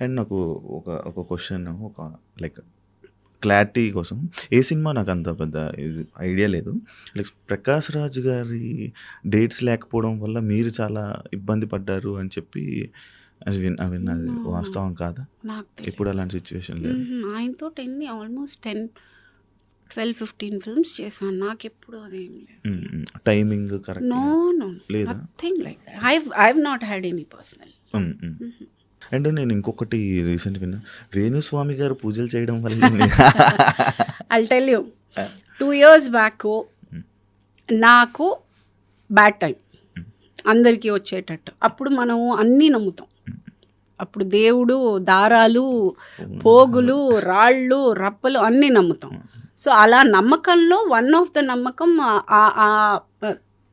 And నాకు ఒక ఒక క్వశ్చన్, ఒక లైక్ క్లారిటీ కోసం, ఏ సినిమా నాకు అంత పెద్ద ఐడియా లేదు. లైక్ ప్రకాష్ రాజ్ గారి డేట్స్ లేకపోవడం వల్ల మీరు చాలా ఇబ్బంది పడ్డారు అని చెప్పి అవి అది వాస్తవం కాదా? నాకు ఇప్పుడు అలాంటి సిచ్యువేషన్ లేదు. ఆయనతో ఆల్మోస్ట్ 10-12-15 ఫిల్మ్స్ చేశాను. నాకు ఎప్పుడు అదేం లేదు. టైమింగ్ కరెక్ట్ నో లేదా? Nothing like that. I have not had any personal. And నేను ఇంకొకటి రీసెంట్ విన్నా, వేణుస్వామి గారు పూజలు చేయడం వల్ల I'll tell you, 2 years back నాకు బ్యాడ్ టైం అందరికీ వచ్చేటట్టు. అప్పుడు మనం అన్నీ నమ్ముతాం. అప్పుడు దేవుడు, దారాలు, పోగులు, రాళ్ళు, రప్పలు అన్నీ నమ్ముతాం. సో అలా నమ్మకంలో వన్ ఆఫ్ ద నమ్మకం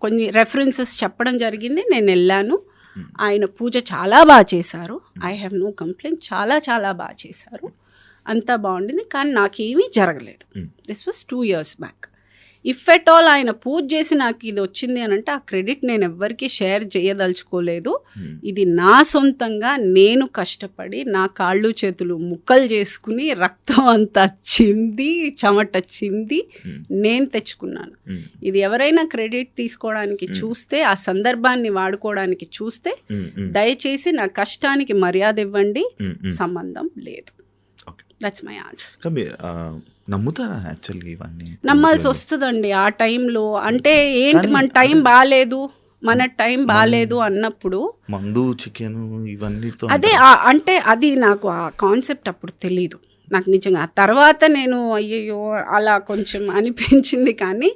కొన్ని రెఫరెన్సెస్ చెప్పడం జరిగింది. నేను వెళ్ళాను. ఆయన పూజ చాలా బాగా చేశారు. I have no complaint. చాలా చాలా బాగా చేశారు. అంతా బాగుండింది. కానీ నాకేమీ జరగలేదు. This was 2 years back. If at all ఆయన పూజ చేసి నాకు ఇది వచ్చింది అని అంటే ఆ క్రెడిట్ నేను ఎవ్వరికీ షేర్ చేయదలుచుకోలేదు. ఇది నా సొంతంగా నేను కష్టపడి నా కాళ్ళు చేతులు ముక్కలు చేసుకుని రక్తం అంతా చింది చెమట చింది నేను తెచ్చుకున్నాను. ఇది ఎవరైనా క్రెడిట్ తీసుకోవడానికి చూస్తే, ఆ సందర్భాన్ని వాడుకోవడానికి చూస్తే దయచేసి నా కష్టానికి మర్యాద ఇవ్వండి. సంబంధం లేదు. That's my answer. నమ్ముతారా యాక్చువల్గా ఇవన్నీ? నమ్మాల్సి వస్తుందండి ఆ టైంలో. అంటే ఏంటి, మన టైం బాగాలేదు అన్నప్పుడు మందు, చికెన్ ఇవన్నీ అదే. అంటే అది నాకు ఆ కాన్సెప్ట్ అప్పుడు తెలీదు నాకు నిజంగా. ఆ తర్వాత నేను అయ్యయ్యో అలా కొంచెం అనిపించింది. కానీ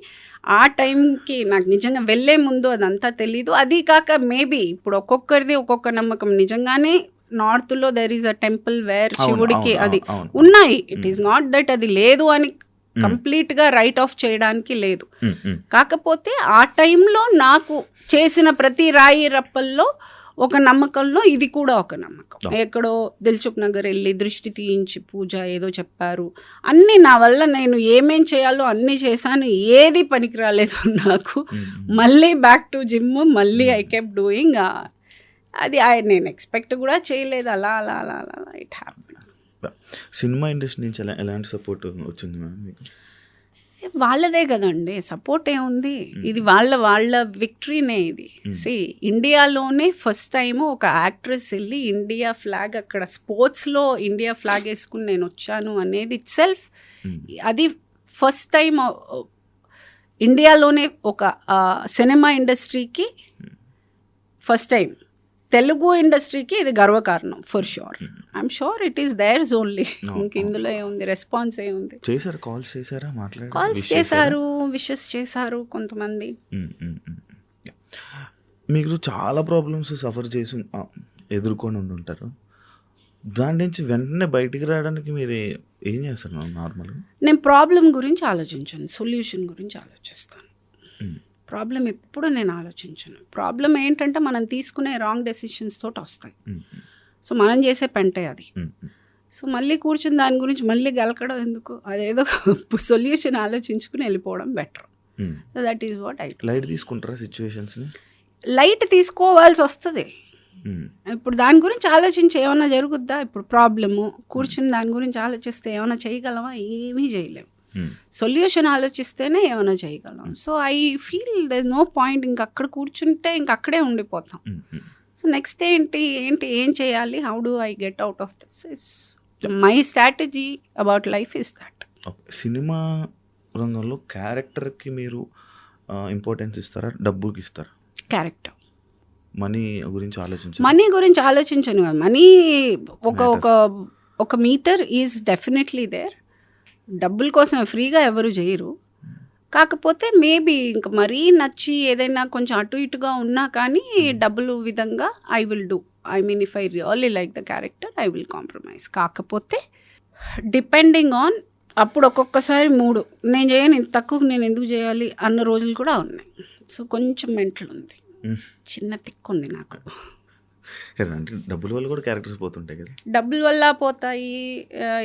ఆ టైంకి నాకు నిజంగా వెళ్ళే ముందు అదంతా తెలీదు. అది కాక మేబీ ఇప్పుడు ఒక్కొక్కరిది ఒక్కొక్క నమ్మకం. నిజంగానే నార్త్లో there is a temple where శివుడికి అది ఉన్నాయి. ఇట్ ఈస్ నాట్ దట్ అది లేదు అని కంప్లీట్గా రైట్ ఆఫ్ చేయడానికి లేదు. కాకపోతే ఆ టైంలో నాకు చేసిన ప్రతి రాయి రప్పల్లో ఒక నమ్మకంలో ఇది కూడా ఒక నమ్మకం. ఎక్కడో దిల్సుఖ్ నగర్ వెళ్ళి దృష్టి తీయించి పూజ ఏదో చెప్పారు. అన్నీ నా వల్ల నేను ఏమేం చేయాలో అన్నీ చేశాను. ఏది పనికి రాలేదు నాకు. మళ్ళీ బ్యాక్ టు జిమ్, మళ్ళీ ఐ కెప్ డూయింగ్. అది నేను ఎక్స్పెక్ట్ కూడా చేయలేదు. అలా అలా అలా అలా ఇట్ హ్యాపెన్. సినిమా ఇండస్ట్రీ నుంచి ఎలాంటి సపోర్ట్ వచ్చింది మ్యామ్ మీకు? వాళ్ళదే కదండి సపోర్ట్. ఏముంది, ఇది వాళ్ళ విక్టరీనే ఇది. ఇండియాలోనే ఫస్ట్ టైం ఒక యాక్ట్రెస్ వెళ్ళి ఇండియా ఫ్లాగ్ అక్కడ స్పోర్ట్స్లో ఇండియా ఫ్లాగ్ వేసుకుని నేను వచ్చాను అనేది ఇట్ సెల్ఫ్, అది ఫస్ట్ టైం ఇండియాలోనే ఒక సినిమా ఇండస్ట్రీకి ఫస్ట్ టైం. తెలుగు ఇండస్ట్రీకి ఇది గర్వకారణం for sure. I'm sure it is there's only. ఇంక ఇందులో ఏముంది, రెస్పాన్స్ ఏముంది. కాల్స్ చేశారు, విషెస్ చేశారు కొంతమంది. మీరు చాలా ప్రాబ్లమ్స్ సఫర్ చేసి ఎదుర్కొని ఉంటారు. దాని నుంచి వెంటనే బయటికి రావడానికి మీరు ఏం చేస్తారు నార్మల్గా? నేను ప్రాబ్లం గురించి ఆలోచించాను, సొల్యూషన్ గురించి ఆలోచిస్తాను. ప్రాబ్లం ఎప్పుడు నేను ఆలోచించను. ప్రాబ్లం ఏంటంటే మనం తీసుకునే రాంగ్ డెసిషన్స్ తోటి వస్తాయి. సో మనం చేసే పెంటే అది. సో మళ్ళీ కూర్చుని దాని గురించి మళ్ళీ గెలకడం ఎందుకు, అదేదో సొల్యూషన్ ఆలోచించుకుని వెళ్ళిపోవడం better. So that is what I. Light తీసుకుంటారా సిచ్యువేషన్స్ని? లైట్ తీసుకోవాల్సి వస్తుంది. ఇప్పుడు దాని గురించి ఆలోచించి ఏమైనా జరుగుద్దా? ఇప్పుడు ప్రాబ్లము కూర్చుని దాని గురించి ఆలోచిస్తే ఏమైనా చేయగలమా? ఏమీ చేయలేము. సొల్యూషన్ ఆలోచిస్తేనే ఏమైనా చేయగలం. So I feel there no point. ఇంక అక్కడ కూర్చుంటే ఇంక అక్కడే ఉండిపోతాం. సో నెక్స్ట్ ఏం చేయాలి, how do I get out of this is my strategy about life is that. Cinema రంగంలో క్యారెక్టర్కి మీరు ఇంపార్టెన్స్ ఇస్తారా, డబ్బుకి ఇస్తారా? క్యారెక్టర్. మనీ గురించి ఆలోచించను. మనీ ఒక మీటర్ ఈజ్ డెఫినెట్లీ దేర్. డబ్బుల కోసం ఫ్రీగా ఎవరు చేయరు. కాకపోతే మేబీ ఇంకా మరీ నచ్చి ఏదైనా కొంచెం అటు ఇటుగా ఉన్నా కానీ డబ్బులు విధంగా I will do. I mean if I really like the character I will compromise. కాకపోతే డిపెండింగ్ ఆన్ అప్పుడు ఒక్కొక్కసారి మూడు, నేను చేయను ఇంత తక్కువ నేను ఎందుకు చేయాలి అన్న రోజులు కూడా ఉన్నాయి. సో కొంచెం మెంటల్ ఉంది, చిన్న తిక్కు ఉంది నాకు. డబ్బుల వల్ల కూడా క్యారెక్టర్స్ పోతుంటాయి కదా? డబ్బుల వల్ల పోతాయి.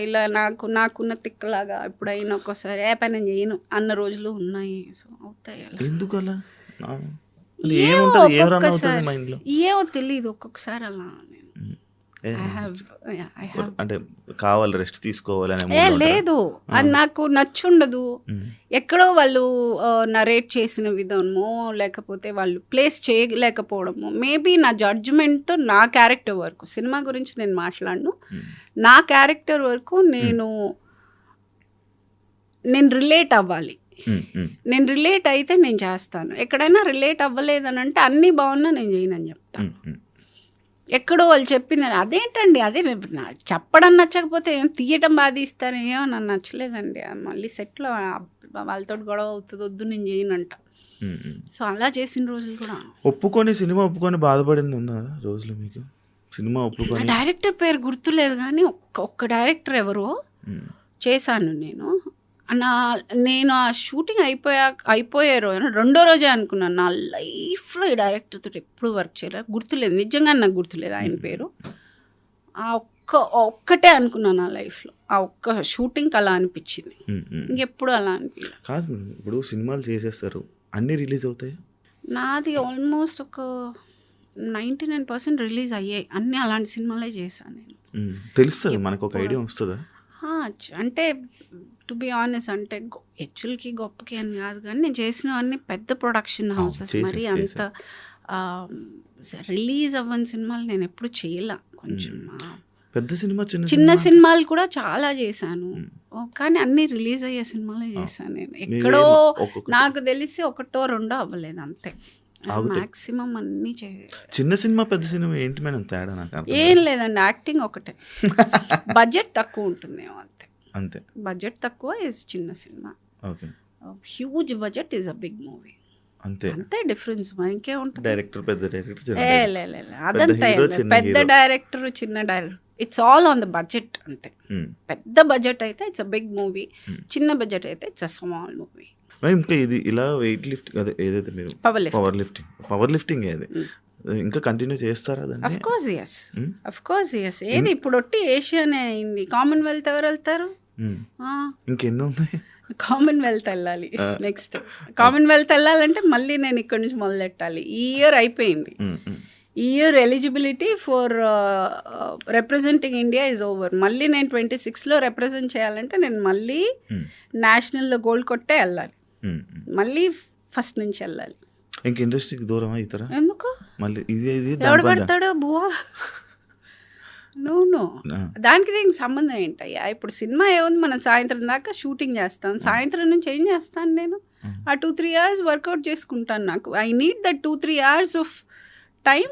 ఇలా నాకున్న తిక్కలాగా ఎప్పుడైనా ఒక్కోసారి ఏ పని చేయను అన్న రోజులు ఉన్నాయి. సో అవుతాయి అలా. ఎందుకు అలా? ఏమో తెలియదు ఒక్కొక్కసారి అలా. ఏ, ఐ హ్యావ్ అంటే కావాలి రెస్ట్ తీసుకోవాలి అనే ఏ mood లో ఉంటారా? లేదు, అది నాకు నచ్చుండదు. ఎక్కడో వాళ్ళు నరేట్ చేసిన విధమో లేకపోతే వాళ్ళు ప్లేస్ చేయలేకపోవడము, మేబీ నా జడ్జ్మెంట్ నా క్యారెక్టర్ వరకు, సినిమా గురించి నేను మాట్లాడను, నా క్యారెక్టర్ వరకు నేను రిలేట్ అవ్వాలి. నేను రిలేట్ అయితే నేను చేస్తాను. ఎక్కడైనా రిలేట్ అవ్వలేదని అంటే అన్నీ బాగున్నా నేను చేయనని చెప్తాను. ఎక్కడో వాళ్ళు చెప్పింది అదేంటండి, అదే చెప్పడం నచ్చకపోతే ఏం తీయటం బాధ ఇస్తారు, ఏమో నన్ను నచ్చలేదండి, మళ్ళీ సెట్లో వాళ్ళతో గొడవ అవుతుంది, వద్దు నేను చేయనంట. సో అలా చేసిన రోజులు కూడా. సినిమా ఒప్పుకొని బాధపడింది ఉన్నదా రోజులు మీకు? సినిమా ఒప్పుకొని డైరెక్టర్ పేరు గుర్తులేదు కానీ ఒక్క డైరెక్టర్ ఎవరో చేశాను నేను ఆ షూటింగ్ అయిపోయే రోజు రెండో రోజే అనుకున్నాను నా లైఫ్లో ఈ డైరెక్టర్తో ఎప్పుడు వర్క్ చేయలేదు, గుర్తులేదు, నిజంగా నాకు గుర్తులేదు ఆయన పేరు. ఆ ఒక్కటే అనుకున్నాను నా లైఫ్లో, ఆ ఒక్క షూటింగ్కి అలా అనిపించింది, ఇంకెప్పుడు అలా అనిపించలేదు. కాదు, ఇప్పుడు సినిమాలు చేసేస్తారు, అన్నీ రిలీజ్ అవుతాయి. నాది ఆల్మోస్ట్ ఒక 99% రిలీజ్ అయ్యాయి, అన్నీ అలాంటి సినిమాలే చేశాను నేను. తెలుస్తుంది మనకు, ఒక ఐడియా వస్తుందా? అంటే టు బి ఆనెస్ట్, అంటే హెచ్చులకి గొప్పకి అని కాదు కానీ నేను చేసినవన్నీ పెద్ద ప్రొడక్షన్ హౌసెస్, మరి అంత రిలీజ్ అవ్వని సినిమాలు నేను ఎప్పుడు చేయలే. కొంచెం పెద్ద సినిమా చిన్న సినిమాలు కూడా చాలా చేశాను, కానీ అన్ని రిలీజ్ అయ్యే సినిమాలే చేశాను నేను. ఎక్కడో నాకు తెలిసి ఒకటో రెండో అవ్వలేదు అంతే, మాక్సిమం అన్నీ చిన్న సినిమా పెద్ద సినిమా ఏంటి మేడం తేడా? నాకు ఏం లేదండి, యాక్టింగ్ ఒకటే, బడ్జెట్ తక్కువ ఉంటుందేమో అంతే. బడ్జెట్ తక్కువ ఇస్ చిన్న సినిమా, huge budget is a big movie, అంతే డిఫరెన్స్. మనకే ఉంటుంది. డైరెక్టర్ పెద్ద డైరెక్టర్, అదంతా పెద్ద డైరెక్టర్ చిన్న director, it's all on the budget అంతే. పెద్ద బడ్జెట్ అయితే ఇట్స్ అ బిగ్ మూవీ, చిన్న బడ్జెట్ అయితే ఇట్స్ అ స్మాల్ మూవీ. ఇంకా ఇది ఇలా వెయిట్ లిఫ్ట్ అదే ఏదైతే మీరు పవర్ లిఫ్టింగ్ ఏది ఇంకా కంటిన్యూ చేస్తారా? Of course yes. ఏది ఇప్పుడు ఒట్టి ఏషియానే అయింది, కామన్వెల్త్ ఎవరు వెళ్తారు? ఇంకెన్నో ఉన్నాయి. కామన్వెల్త్ వెళ్ళాలి, నెక్స్ట్ కామన్వెల్త్ వెళ్ళాలంటే మళ్ళీ నేను ఇక్కడ నుంచి మొదలెట్టాలి. ఈ ఇయర్ అయిపోయింది, ఈ year eligibility for representing India is over. మళ్ళీ నేను 26లో రిప్రజెంట్ చేయాలంటే నేను మళ్ళీ నేషనల్లో గోల్డ్ కొట్టే వెళ్ళాలి, మళ్ళీ ఫస్ట్ నుంచి వెళ్ళాలి. ఇంక ఇండస్ట్రీకి దూరం అవుతారా? ఎందుకు? మళ్ళీ ఇది ఎవడు పడతాడో బువా, నో దానికి దీనికి సంబంధం ఏంటయ్యా? ఇప్పుడు సినిమా ఏముంది, మనం సాయంత్రం దాకా షూటింగ్ చేస్తాం, సాయంత్రం నుంచి ఏం చేస్తాను నేను? ఆ 2-3 hours వర్కౌట్ చేసుకుంటాను. నాకు I need that 2-3 hours of time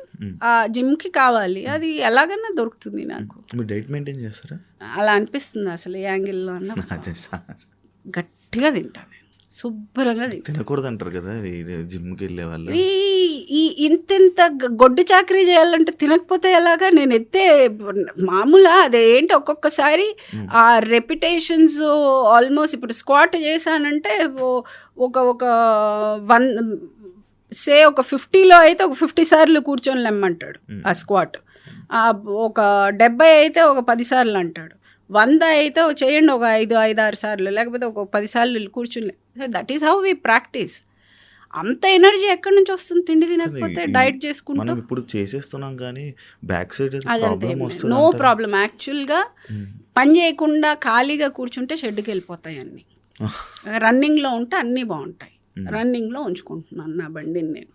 ఆ జిమ్కి కావాలి, అది ఎలాగన్నా దొరుకుతుంది నాకు. మీరు డైట్ మెయింటైన్ చేస్తారా? అలా అనిపిస్తుంది అసలు ఏ యాంగిల్లో అన్న. గట్టిగా తింటాను, శుభ్రంగా తినకూడదు అంటారు కదా జిమ్కి వెళ్ళే వాళ్ళు. ఇంత గొడ్డు చాకరీ చేయాలంటే తినకపోతే ఎలాగా? నేను ఎత్తే మామూలు అదేంటి, ఒక్కొక్కసారి ఆ రెప్యుటేషన్స్ ఆల్మోస్ట్ ఇప్పుడు స్క్వాట్ చేశానంటే ఒక 50లో అయితే ఒక 50 సార్లు కూర్చొని లెమ్మంటాడు ఆ స్క్వాట్, ఒక 70 అయితే ఒక 10 సార్లు అంటాడు, 100 అయితే చేయండి ఒక 5-6 సార్లు, లేకపోతే ఒక 10 సార్లు కూర్చుని. That is how we practise. అంత ఎనర్జీ ఎక్కడి నుంచి వస్తుంది తిండి తినకపోతే, డైట్ చేసుకుంటాం. ఇప్పుడు చేసేస్తున్నాం కానీ బ్యాక్ సైడ్ నో ప్రాబ్లం. యాక్చువల్గా పని చేయకుండా ఖాళీగా కూర్చుంటే షెడ్కి వెళ్ళిపోతాయి అన్నీ. రన్నింగ్లో ఉంటే అన్నీ బాగుంటాయి, రన్నింగ్లో ఉంచుకుంటున్నాను నా బండిని నేను.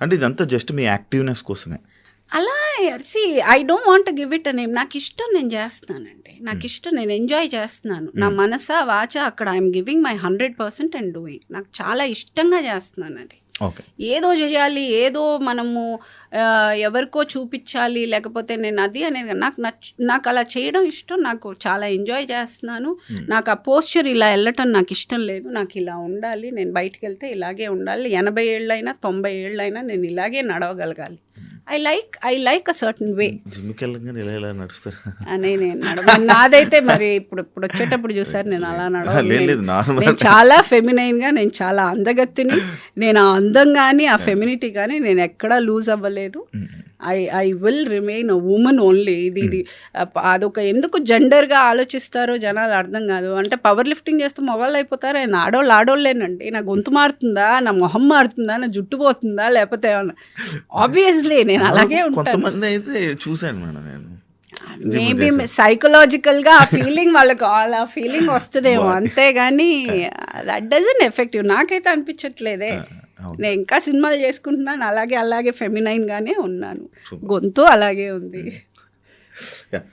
అంటే ఇదంతా జస్ట్ మీ యాక్టివ్నెస్ కోసమే? అలా I don't want to give it a name. నాకు ఇష్టం, నేను చేస్తున్నానండి, నాకు ఇష్టం, నేను ఎంజాయ్ చేస్తున్నాను. నా మనసా వాచ అక్కడ I'm giving my 100% and doing. నాకు చాలా ఇష్టంగా చేస్తున్నాను అది. ఏదో చేయాలి, ఏదో మనము ఎవరికో చూపించాలి, లేకపోతే నేను అది అనేది నాకు అలా చేయడం ఇష్టం. నాకు చాలా ఎంజాయ్ చేస్తున్నాను. నాకు ఆ పోస్చర్ ఇలా వెళ్ళటం నాకు ఇష్టం లేదు. నాకు ఇలా ఉండాలి, నేను బయటికి వెళ్తే ఇలాగే ఉండాలి, 80 ఏళ్ళైనా 90 ఏళ్ళైనా నేను ఇలాగే నడవగలగాలి. I like a certain way. నాదైతే మరి ఇప్పుడు వచ్చేటప్పుడు చూసారు నేను అలా నేను చాలా ఫెమినైన్గా, నేను చాలా అందగత్తిని, నేను ఆ అందం కానీ ఆ ఫెమినిటీ కానీ నేను ఎక్కడా లూజ్ అవ్వలేదు. I will remain a women only. ఇది అదొక ఎందుకు జెండర్గా ఆలోచిస్తారో జనాలు అర్థం కాదు. అంటే పవర్ లిఫ్టింగ్ చేస్తే మొగళ్ళు అయిపోతారు, ఆయన ఆడోళ్ళేనండి. నా గొంతు మారుతుందా, నా మొహం మారుతుందా, నా జుట్టు పోతుందా, లేకపోతే ఏమన్నా. ఆబ్వియస్లీ నేను అలాగే ఉంటాను. కొంతమంది అయితే చూశాను మేడం నేను, మేబీ సైకలాజికల్గా ఆ ఫీలింగ్ వాళ్ళకి ఆ ఫీలింగ్ వస్తుందేమో, అంతేగాని దట్ డజంట్ ఎఫెక్టివ్. నాకైతే అనిపించట్లేదే. నేను ఇంకా సినిమాలు చేసుకుంటున్నాను, అలాగే ఫెమినైన్గానే ఉన్నాను, గొంతు అలాగే ఉంది.